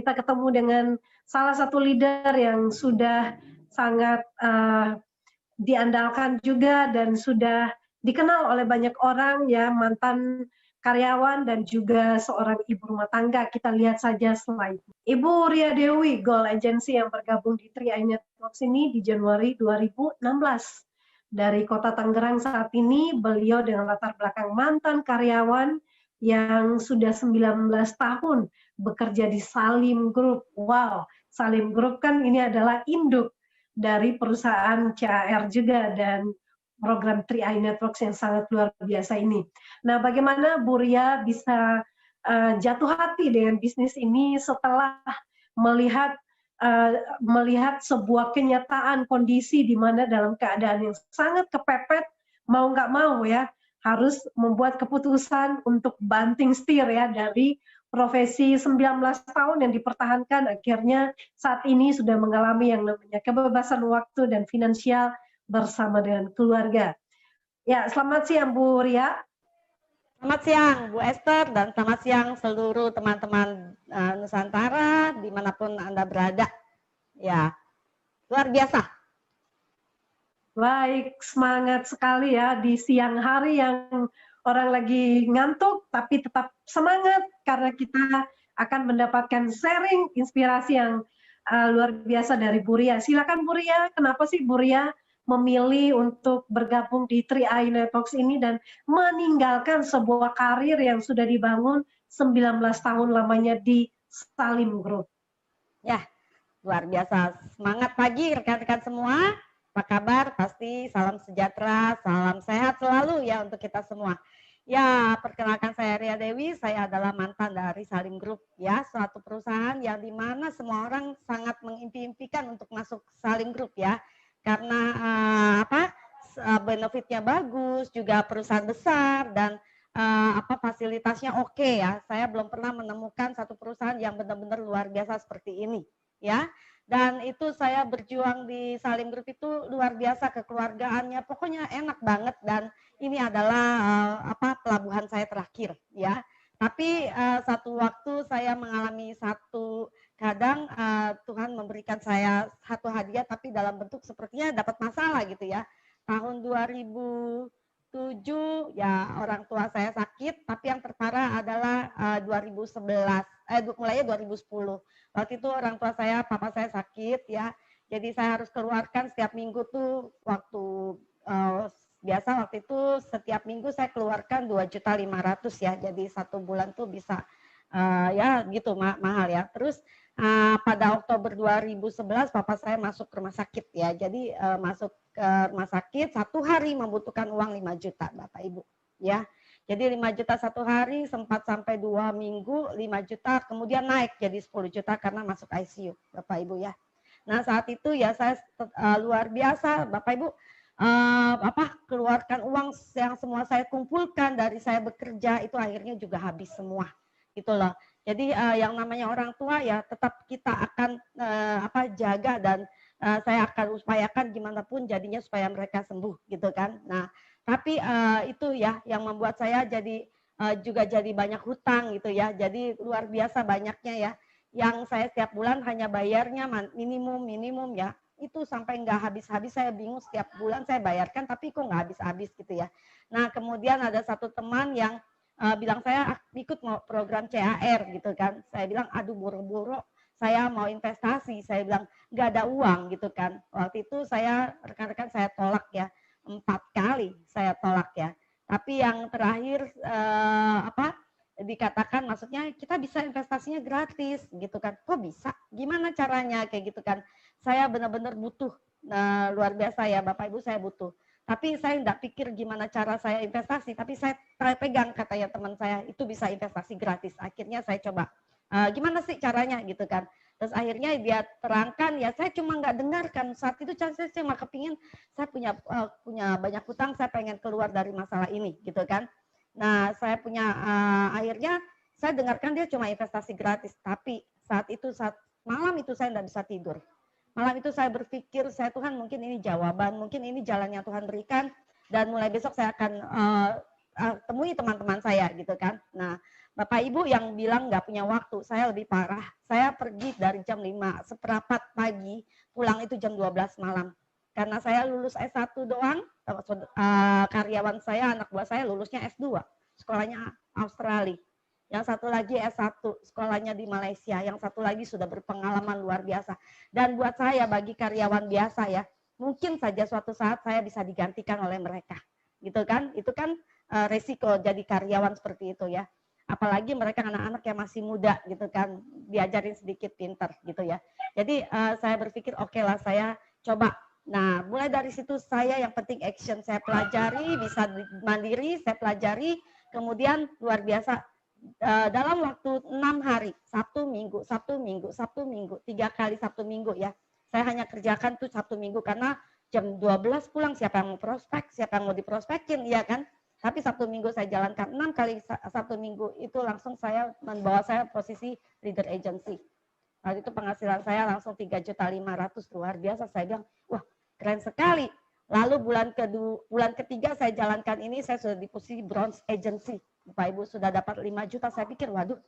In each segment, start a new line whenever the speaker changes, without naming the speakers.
kita ketemu dengan salah satu leader yang sudah sangat diandalkan juga dan sudah dikenal oleh banyak orang ya, mantan karyawan dan juga seorang ibu rumah tangga. Kita lihat saja slide. Ibu Ria Dewi, Goal Agency yang bergabung di 3i Networks ini di Januari 2016. Dari kota Tangerang saat ini, beliau dengan latar belakang mantan karyawan yang sudah 19 tahun bekerja di Salim Group. Wow, Salim Group kan ini adalah induk dari perusahaan CAR juga dan program 3i Networks yang sangat luar biasa ini. Nah, bagaimana Bu Ria bisa jatuh hati dengan bisnis ini setelah melihat sebuah kenyataan kondisi di mana dalam keadaan yang sangat kepepet, mau nggak mau ya, harus membuat keputusan untuk banting setir ya dari profesi 19 tahun yang dipertahankan, akhirnya saat ini sudah mengalami yang namanya kebebasan waktu dan finansial bersama dengan keluarga. Ya, selamat siang Bu Ria.
Selamat siang Bu Esther dan selamat siang seluruh teman-teman Nusantara dimanapun Anda berada. Ya, luar biasa.
Baik, semangat sekali ya di siang hari yang orang lagi ngantuk tapi tetap semangat karena kita akan mendapatkan sharing inspirasi yang luar biasa dari Bu Ria. Silakan Bu Ria, kenapa sih Bu Ria memilih untuk bergabung di 3i Networks ini dan meninggalkan sebuah karir yang sudah dibangun 19 tahun lamanya di Salim Group?
Ya, luar biasa. Semangat pagi rekan-rekan semua. Apa kabar? Pasti salam sejahtera, salam sehat selalu ya untuk kita semua. Ya, perkenalkan saya Ria Dewi, saya adalah mantan dari Salim Group ya, suatu perusahaan yang dimana semua orang sangat mengimpi-impikan untuk masuk Salim Group ya. Karena benefitnya bagus, juga perusahaan besar dan fasilitasnya oke ya. Saya belum pernah menemukan satu perusahaan yang benar-benar luar biasa seperti ini ya. Dan itu saya berjuang di Salim Group itu luar biasa, kekeluargaannya pokoknya enak banget dan ini adalah pelabuhan saya terakhir ya. Tapi satu waktu saya mengalami kadang Tuhan memberikan saya satu hadiah tapi dalam bentuk sepertinya dapat masalah gitu ya. Tahun 2007 ya orang tua saya sakit, tapi yang terparah adalah 2011, mulainya 2010. Waktu itu orang tua saya, papa saya sakit ya, jadi saya harus keluarkan setiap minggu tuh waktu biasa waktu itu setiap minggu saya keluarkan 2.500.000 ya, jadi satu bulan tuh bisa ya gitu mahal ya. Terus pada Oktober 2011 papa saya masuk rumah sakit ya, jadi masuk ke rumah sakit satu hari membutuhkan uang 5 juta Bapak Ibu ya. Jadi 5 juta satu hari sempat sampai 2 minggu 5 juta kemudian naik jadi 10 juta karena masuk ICU Bapak Ibu ya. Nah saat itu ya saya luar biasa Bapak Ibu keluarkan uang yang semua saya kumpulkan dari saya bekerja itu akhirnya juga habis semua gitu loh. Jadi yang namanya orang tua ya tetap kita akan jaga dan saya akan upayakan gimana pun jadinya supaya mereka sembuh gitu kan. Nah tapi itu ya yang membuat saya jadi juga jadi banyak hutang gitu ya. Jadi luar biasa banyaknya ya. Yang saya setiap bulan hanya bayarnya minimum ya. Itu sampai nggak habis-habis, saya bingung setiap bulan saya bayarkan tapi kok nggak habis-habis gitu ya. Nah kemudian ada satu teman yang bilang saya ikut mau program CAR gitu kan. Saya bilang aduh boro-boro saya mau investasi. Saya bilang nggak ada uang gitu kan. Waktu itu saya rekan-rekan saya tolak ya. 4 kali saya tolak ya. Tapi yang terakhir dikatakan maksudnya kita bisa investasinya gratis gitu kan. Kok bisa? Gimana caranya kayak gitu kan. Saya benar-benar butuh luar biasa ya Bapak Ibu, saya butuh. Tapi saya tidak pikir gimana cara saya investasi, tapi saya pegang katanya teman saya itu bisa investasi gratis. Akhirnya saya coba gimana sih caranya gitu kan. Terus akhirnya dia terangkan ya saya cuma nggak dengarkan saat itu saya cuma kepingin saya punya banyak hutang, saya pengen keluar dari masalah ini gitu kan. Nah saya punya akhirnya saya dengarkan dia cuma investasi gratis, tapi saat malam itu saya tidak bisa tidur. Malam itu saya berpikir Tuhan mungkin ini jawaban, mungkin ini jalan yang Tuhan berikan dan mulai besok saya akan temui teman-teman saya gitu kan. Nah, Bapak Ibu yang bilang nggak punya waktu, saya lebih parah. Saya pergi dari jam 5 seperempat pagi, pulang itu jam 12 malam. Karena saya lulus S1 doang, karyawan saya, anak buah saya lulusnya S2, sekolahnya Australia. Yang satu lagi S1, sekolahnya di Malaysia. Yang satu lagi sudah berpengalaman luar biasa. Dan buat saya, bagi karyawan biasa ya, mungkin saja suatu saat saya bisa digantikan oleh mereka. Gitu kan? Itu kan resiko jadi karyawan seperti itu ya. Apalagi mereka anak-anak yang masih muda gitu kan, diajarin sedikit pinter gitu ya. Jadi saya berpikir oke lah, saya coba. Nah, mulai dari situ saya yang penting action, saya pelajari, bisa mandiri, saya pelajari, kemudian luar biasa. Dalam waktu 6 hari, Sabtu Minggu, 3 kali Sabtu Minggu ya. Saya hanya kerjakan tuh Sabtu Minggu karena jam 12 pulang, siapa yang mau prospek, siapa yang mau diprospekin, ya kan. Tapi Sabtu Minggu saya jalankan 6 kali Sabtu Minggu, itu langsung saya membawa saya posisi leader agency. Lalu itu penghasilan saya langsung 3.500.000, luar biasa. Saya bilang, wah keren sekali. Lalu bulan ketiga saya jalankan ini, saya sudah di posisi bronze agency. Bapak Ibu sudah dapat 5 juta, saya pikir waduh,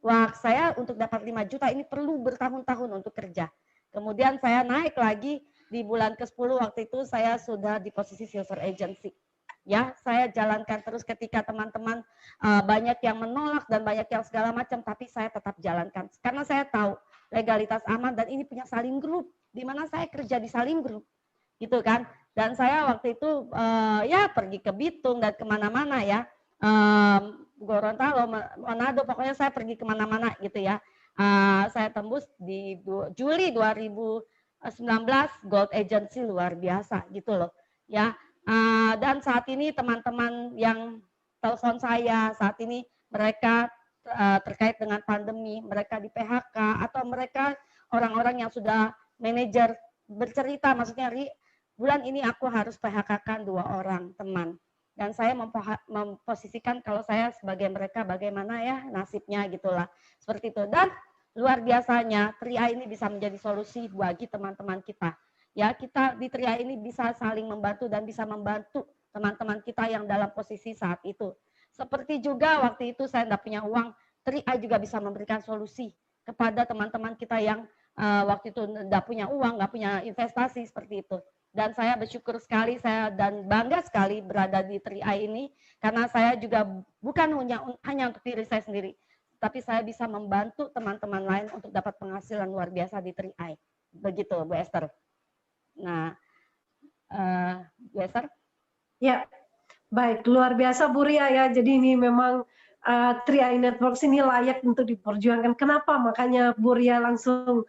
wah saya untuk dapat 5 juta ini perlu bertahun-tahun untuk kerja. Kemudian saya naik lagi di bulan ke-10, waktu itu saya sudah di posisi silver agency. Ya, saya jalankan terus ketika teman-teman banyak yang menolak dan banyak yang segala macam, tapi saya tetap jalankan. Karena saya tahu legalitas aman dan ini punya Salim Group, di mana saya kerja di Salim Group. Gitu kan. Dan saya waktu itu ya pergi ke Bitung dan kemana-mana ya. Gorontalo, Manado, pokoknya saya pergi kemana-mana gitu ya. Saya tembus di Juli 2019 Gold Agency, luar biasa gitu loh ya. Dan saat ini teman-teman yang telepon saya saat ini, mereka terkait dengan pandemi, mereka di PHK atau mereka orang-orang yang sudah manajer bercerita, maksudnya bulan ini aku harus PHK-kan 2 orang teman. Dan saya memposisikan kalau saya sebagai mereka bagaimana ya nasibnya gitulah. Seperti itu. Dan luar biasanya TRIA ini bisa menjadi solusi bagi teman-teman kita. Ya, kita di TRIA ini bisa saling membantu dan bisa membantu teman-teman kita yang dalam posisi saat itu. Seperti juga waktu itu saya tidak punya uang, TRIA juga bisa memberikan solusi kepada teman-teman kita yang waktu itu tidak punya uang, nggak punya investasi seperti itu. Dan saya bersyukur sekali, saya dan bangga sekali berada di TRIA ini, karena saya juga bukan hanya untuk diri saya sendiri, tapi saya bisa membantu teman-teman lain untuk dapat penghasilan luar biasa di TRIA. Begitu, Bu Esther. Nah, Bu Esther?
Ya, baik, luar biasa Bu Ria ya. Jadi ini memang TRIA Networks ini layak untuk diperjuangkan. Kenapa? Makanya Bu Ria langsung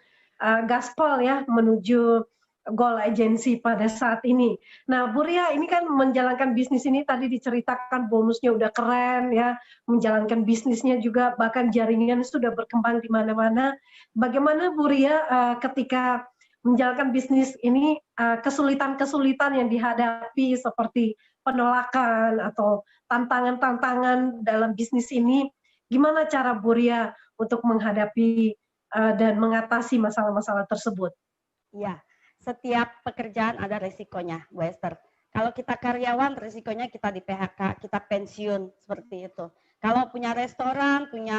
gaspol ya menuju Gold Agency pada saat ini. Nah, Bu Ria ini kan menjalankan bisnis ini tadi diceritakan bonusnya udah keren ya, menjalankan bisnisnya juga bahkan jaringan sudah berkembang di mana-mana. Bagaimana Bu Ria ketika menjalankan bisnis ini kesulitan-kesulitan yang dihadapi seperti penolakan atau tantangan-tantangan dalam bisnis ini, gimana cara Bu Ria untuk menghadapi dan mengatasi masalah-masalah tersebut?
Iya, setiap pekerjaan ada resikonya, Bu Esther. Kalau kita karyawan, resikonya kita di PHK, kita pensiun, seperti itu. Kalau punya restoran, punya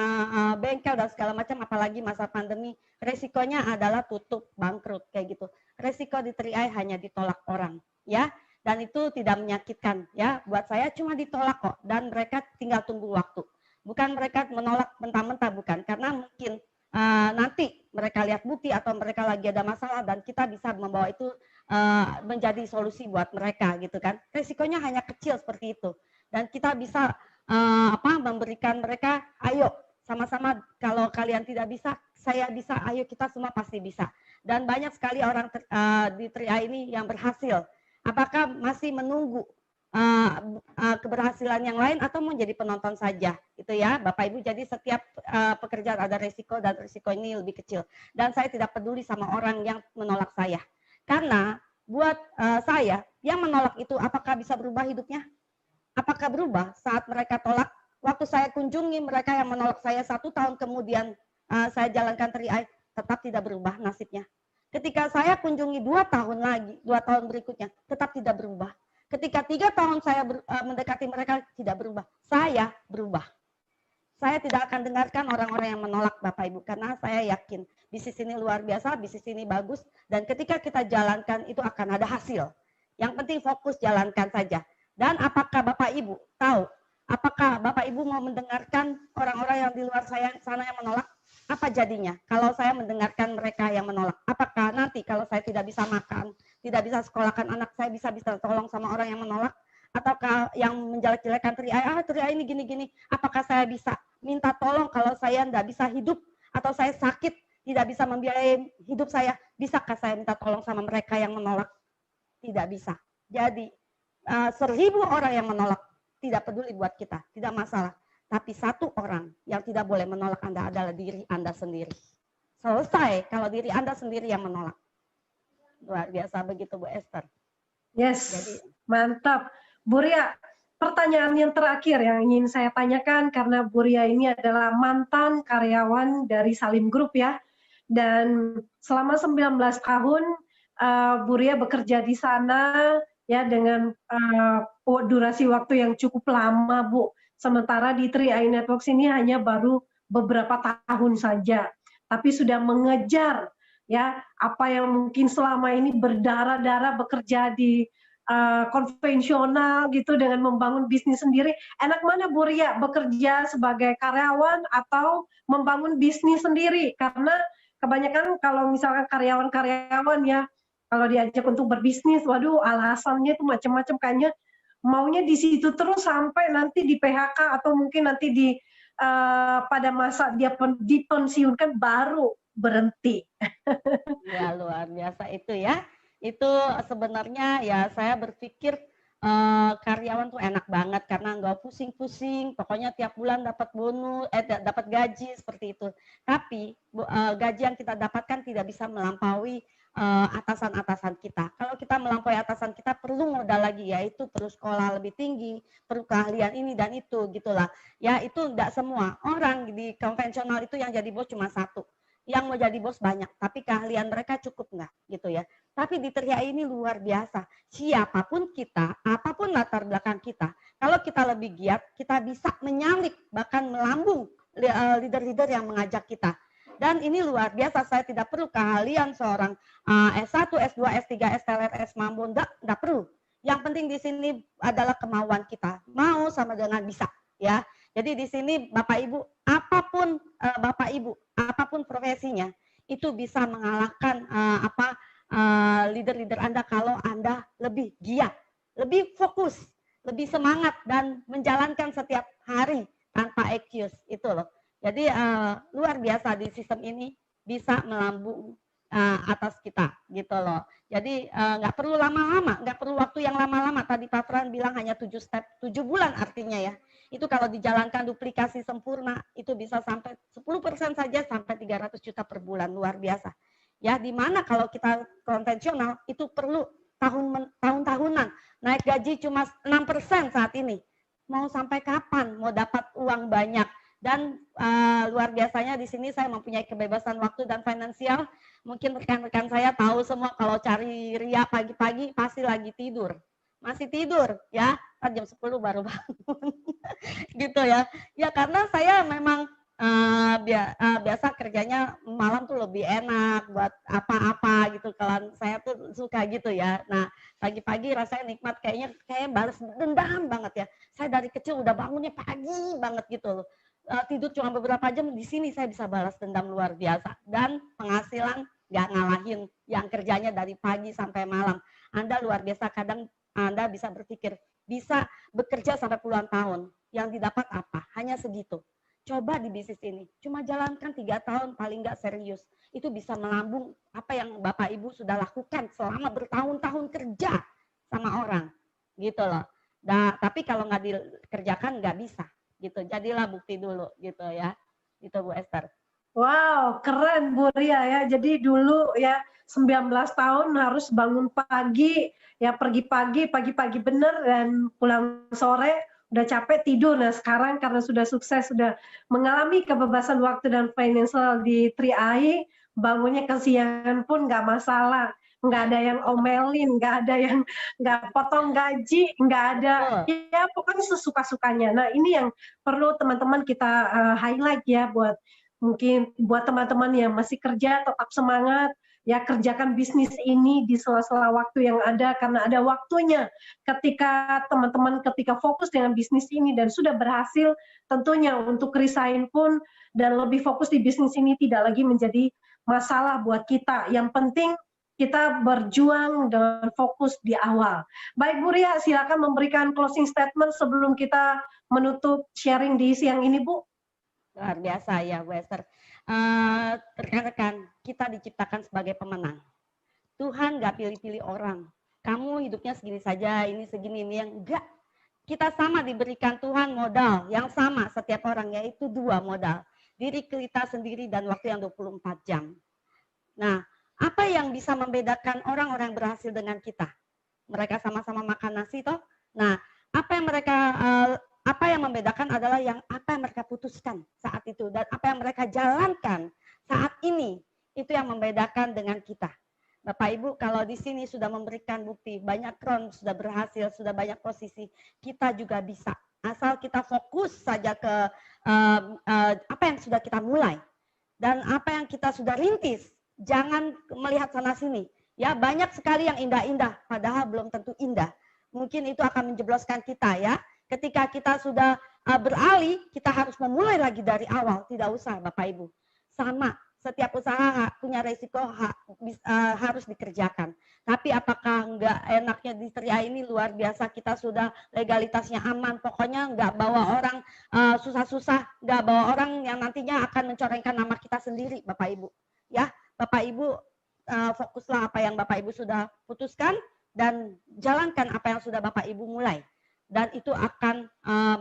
bengkel dan segala macam, apalagi masa pandemi, resikonya adalah tutup, bangkrut, kayak gitu. Resiko di TRIA hanya ditolak orang, ya. Dan itu tidak menyakitkan, ya. Buat saya cuma ditolak kok, dan mereka tinggal tunggu waktu. Bukan mereka menolak mentah-mentah, bukan. Karena mungkin nanti mereka lihat bukti atau mereka lagi ada masalah dan kita bisa membawa itu menjadi solusi buat mereka gitu kan. Resikonya hanya kecil seperti itu dan kita bisa memberikan mereka, ayo sama-sama, kalau kalian tidak bisa, saya bisa, ayo kita semua pasti bisa. Dan banyak sekali orang di TRIA ini yang berhasil. Apakah masih menunggu keberhasilan yang lain atau mau jadi penonton saja gitu ya Bapak Ibu. Jadi setiap pekerjaan ada resiko dan resiko ini lebih kecil dan saya tidak peduli sama orang yang menolak saya, karena buat saya yang menolak itu apakah bisa berubah hidupnya? Apakah berubah saat mereka tolak? Waktu saya kunjungi mereka yang menolak saya 1 tahun kemudian saya jalankan TRIA, tetap tidak berubah nasibnya. Ketika saya kunjungi 2 tahun lagi, 2 tahun berikutnya tetap tidak berubah. Ketika 3 tahun saya mendekati mereka, tidak berubah. Saya berubah. Saya tidak akan dengarkan orang-orang yang menolak Bapak Ibu, karena saya yakin bisnis ini luar biasa, bisnis ini bagus, dan ketika kita jalankan itu akan ada hasil. Yang penting fokus jalankan saja. Dan apakah Bapak Ibu tahu, apakah Bapak Ibu mau mendengarkan orang-orang yang di luar sana yang menolak? Apa jadinya kalau saya mendengarkan mereka yang menolak? Apakah nanti kalau saya tidak bisa makan, tidak bisa sekolahkan anak saya, bisa tolong sama orang yang menolak? Ataukah yang menjelek-jelekan Tri ini gini-gini, apakah saya bisa minta tolong kalau saya tidak bisa hidup atau saya sakit, tidak bisa membiayai hidup saya, bisakah saya minta tolong sama mereka yang menolak? Tidak bisa. Jadi 1000 orang yang menolak tidak peduli buat kita, tidak masalah. Tapi satu orang yang tidak boleh menolak Anda adalah diri Anda sendiri. Selesai kalau diri Anda sendiri yang menolak. Luar biasa begitu Bu Esther.
Yes,
Jadi,
mantap. Bu Ria, pertanyaan yang terakhir yang ingin saya tanyakan, karena Bu Ria ini adalah mantan karyawan dari Salim Group ya, dan selama 19 tahun Bu Ria bekerja di sana ya dengan durasi waktu yang cukup lama Bu. Sementara di 3i Networks ini hanya baru beberapa tahun saja, tapi sudah mengejar ya apa yang mungkin selama ini berdarah-darah bekerja di konvensional gitu dengan membangun bisnis sendiri. Enak mana Bu Ria, bekerja sebagai karyawan atau membangun bisnis sendiri? Karena kebanyakan kalau misalkan karyawan-karyawan ya, kalau diajak untuk berbisnis, waduh alasannya itu macam-macam, kayaknya maunya di situ terus sampai nanti di PHK atau mungkin nanti di pada masa dia dipensiunkan baru berhenti.
ya luar biasa itu ya. Itu sebenarnya ya saya berpikir karyawan tuh enak banget karena nggak pusing-pusing, pokoknya tiap bulan dapat bonus, dapat gaji seperti itu. Tapi gaji yang kita dapatkan tidak bisa melampaui atasan-atasan kita. Kalau kita melampaui atasan kita perlu modal lagi, yaitu perlu sekolah lebih tinggi, perlu keahlian ini dan itu gitulah. Ya itu enggak semua orang di konvensional itu yang jadi bos cuma satu. Yang mau jadi bos banyak, tapi keahlian mereka cukup enggak gitu ya. Tapi di 3i ini luar biasa. Siapapun kita, apapun latar belakang kita, kalau kita lebih giat, kita bisa menyalip, bahkan melambung leader-leader yang mengajak kita. Dan ini luar biasa, saya tidak perlu keahlian seorang S1, S2, S3, SLR, S-Mambo, enggak perlu. Yang penting di sini adalah kemauan kita. Mau sama dengan bisa, ya. Jadi di sini Bapak Ibu, apapun Bapak Ibu, apapun profesinya, itu bisa mengalahkan leader-leader Anda kalau Anda lebih giat, lebih fokus, lebih semangat dan menjalankan setiap hari tanpa excuse itu loh. Jadi luar biasa di sistem ini bisa melambung atas kita gitu loh. Jadi nggak perlu lama-lama, nggak perlu waktu yang lama-lama. Tadi Pak Fran bilang hanya 7 step, 7 bulan artinya ya. Itu kalau dijalankan duplikasi sempurna itu bisa sampai 10% saja sampai 300 juta per bulan, luar biasa. Ya, di mana kalau kita konvensional itu perlu tahun-tahunan. Naik gaji cuma 6% saat ini. Mau sampai kapan mau dapat uang banyak? Dan luar biasanya di sini saya mempunyai kebebasan waktu dan finansial. Mungkin rekan-rekan saya tahu semua kalau cari Ria pagi-pagi pasti lagi tidur. Masih tidur ya, jam 10 baru bangun. Gitu ya. Ya karena saya memang biasa kerjanya malam tuh lebih enak buat apa-apa gitu. Kalau saya tuh suka gitu ya. Nah pagi-pagi rasanya nikmat, kayaknya balas dendam banget ya. Saya dari kecil udah bangunnya pagi banget gitu loh. Tidur cuma beberapa jam, di sini saya bisa balas dendam luar biasa. Dan penghasilan nggak ngalahin yang kerjanya dari pagi sampai malam. Anda luar biasa, kadang Anda bisa berpikir, bisa bekerja sampai puluhan tahun. Yang didapat apa? Hanya segitu. Coba di bisnis ini, cuma jalankan 3 tahun paling nggak serius. Itu bisa melambung apa yang Bapak Ibu sudah lakukan selama bertahun-tahun kerja sama orang. Gitu loh. Nah, tapi kalau nggak dikerjakan nggak bisa. Gitu. Jadilah bukti dulu gitu ya. Itu Bu Esther.
Wow, keren Bu Ria ya. Jadi dulu ya 19 tahun harus bangun pagi, ya pergi pagi bener dan pulang sore udah capek tidur. Nah sekarang karena sudah sukses, sudah mengalami kebebasan waktu dan financial di 3i, bangunnya kesiangan pun nggak masalah. nggak ada yang omelin, nggak ada yang nggak potong gaji, nggak ada, ya pokoknya sesuka-sukanya. Nah ini yang perlu teman-teman kita highlight ya, mungkin buat teman-teman yang masih kerja tetap semangat, ya kerjakan bisnis ini di sela-sela waktu yang ada, karena ada waktunya. Ketika teman-teman fokus dengan bisnis ini dan sudah berhasil, tentunya untuk resign pun dan lebih fokus di bisnis ini tidak lagi menjadi masalah buat kita. Yang penting kita berjuang dan fokus di awal. Baik Bu Ria, silakan memberikan closing statement sebelum kita menutup sharing di siang ini, Bu.
Luar biasa ya, Bu Esther. Rekan-rekan, kita diciptakan sebagai pemenang. Tuhan nggak pilih-pilih orang. Kamu hidupnya segini saja, ini segini, ini yang enggak. Kita sama diberikan Tuhan modal yang sama setiap orang, yaitu 2 modal. Diri kita sendiri dan waktu yang 24 jam. Nah, apa yang bisa membedakan orang-orang berhasil dengan kita? Mereka sama-sama makan nasi toh. Nah, apa yang membedakan adalah apa yang mereka putuskan saat itu dan apa yang mereka jalankan saat ini. Itu yang membedakan dengan kita. Bapak Ibu, kalau di sini sudah memberikan bukti, banyak crown sudah berhasil, sudah banyak posisi, kita juga bisa. Asal kita fokus saja ke apa yang sudah kita mulai dan apa yang kita sudah rintis. Jangan melihat sana sini. Ya, banyak sekali yang indah-indah, padahal belum tentu indah. Mungkin itu akan menjebloskan kita ya. Ketika kita sudah beralih, kita harus memulai lagi dari awal. Tidak usah Bapak Ibu. Sama, setiap usaha punya resiko harus dikerjakan. Tapi apakah enggak enaknya di Tria ini luar biasa, kita sudah legalitasnya aman. Pokoknya enggak bawa orang susah-susah, enggak bawa orang yang nantinya akan mencorengkan nama kita sendiri Bapak Ibu. Ya, Bapak Ibu fokuslah apa yang Bapak Ibu sudah putuskan dan jalankan apa yang sudah Bapak Ibu mulai. Dan itu akan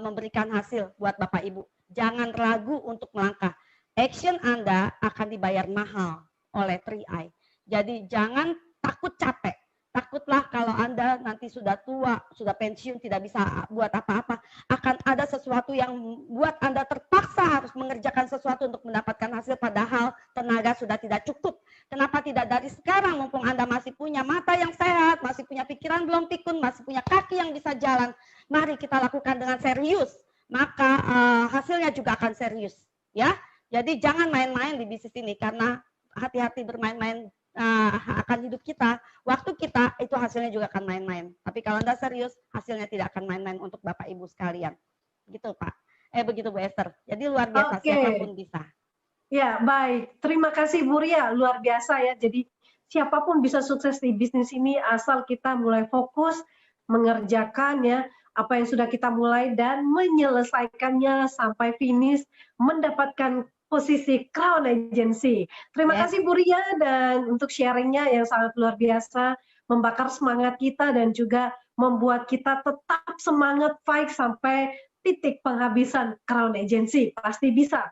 memberikan hasil buat Bapak Ibu. Jangan ragu untuk melangkah. Action Anda akan dibayar mahal oleh 3i. Jadi jangan takut capek. Takutlah kalau Anda nanti sudah tua, sudah pensiun, tidak bisa buat apa-apa. Akan ada sesuatu yang buat Anda terpaksa harus mengerjakan sesuatu untuk mendapatkan hasil, padahal tenaga sudah tidak cukup. Kenapa tidak dari sekarang, mumpung Anda masih punya mata yang sehat, masih punya pikiran belum pikun, masih punya kaki yang bisa jalan. Mari kita lakukan dengan serius, maka hasilnya juga akan serius. Ya, jadi jangan main-main di bisnis ini, karena hati-hati bermain-main akan hidup kita, waktu kita itu hasilnya juga akan main-main. Tapi kalau Anda serius, hasilnya tidak akan main-main untuk Bapak Ibu sekalian. Begitu Pak. Begitu Bu Esther. Jadi luar biasa, siapapun bisa.
Ya, baik. Terima kasih Bu Ria, luar biasa ya. Jadi siapapun bisa sukses di bisnis ini asal kita mulai fokus mengerjakan ya apa yang sudah kita mulai dan menyelesaikannya sampai finish, mendapatkan posisi Crown Agency. Terima kasih Bu Ria dan untuk sharingnya yang sangat luar biasa, membakar semangat kita dan juga membuat kita tetap semangat fight sampai titik penghabisan Crown Agency. Pasti bisa.